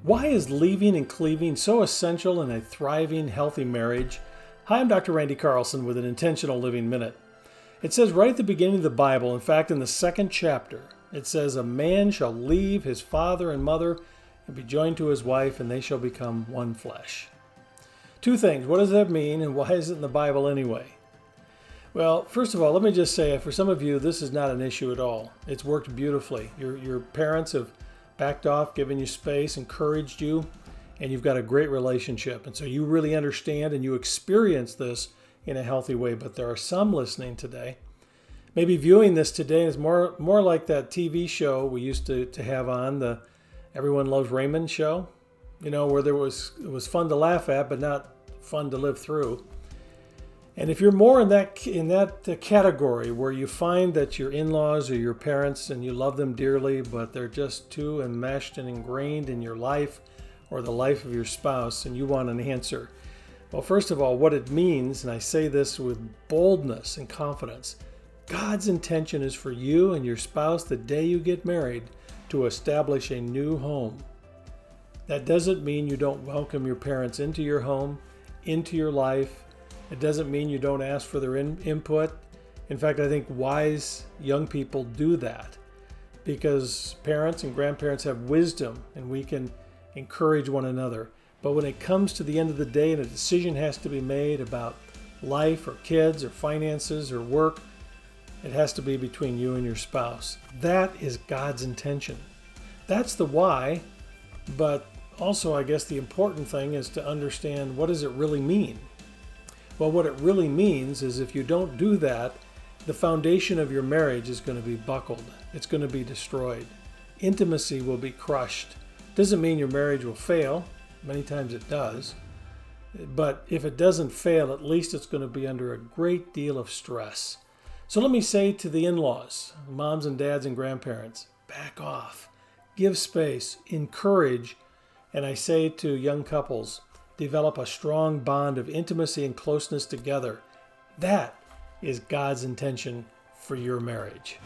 Why is leaving and cleaving so essential in a thriving, healthy marriage? Hi, I'm Dr. Randy Carlson with an Intentional Living Minute. It says right at the beginning of the Bible, in fact, in the second chapter, it says, "A man shall leave his father and mother and be joined to his wife, and they shall become one flesh." Two things. What does that mean, and why is it in the Bible anyway? Well, first of all, let me just say, for some of you, this is not an issue at all. It's worked beautifully. Your parents have backed off, given you space, encouraged you, and you've got a great relationship. And so you really understand and you experience this in a healthy way. But there are some listening today, maybe viewing this today, is more like that TV show we used to have on, the Everyone Loves Raymond show, where it was fun to laugh at, but not fun to live through. And if you're more in that category where you find that your in-laws or your parents and you love them dearly, but they're just too enmeshed and ingrained in your life or the life of your spouse, and you want an answer. Well, first of all, what it means, and I say this with boldness and confidence, God's intention is for you and your spouse the day you get married to establish a new home. That doesn't mean you don't welcome your parents into your home, into your life. It doesn't mean you don't ask for their input. In fact, I think wise young people do that because parents and grandparents have wisdom and we can encourage one another. But when it comes to the end of the day and a decision has to be made about life or kids or finances or work, it has to be between you and your spouse. That is God's intention. That's the why, but also I guess the important thing is to understand, what does it really mean? Well, what it really means is if you don't do that, the foundation of your marriage is going to be buckled. It's going to be destroyed. Intimacy will be crushed. Doesn't mean your marriage will fail. Many times it does. But if it doesn't fail, at least it's going to be under a great deal of stress. So let me say to the in-laws, moms and dads and grandparents, back off. Give space. Encourage. And I say to young couples, develop a strong bond of intimacy and closeness together. That is God's intention for your marriage.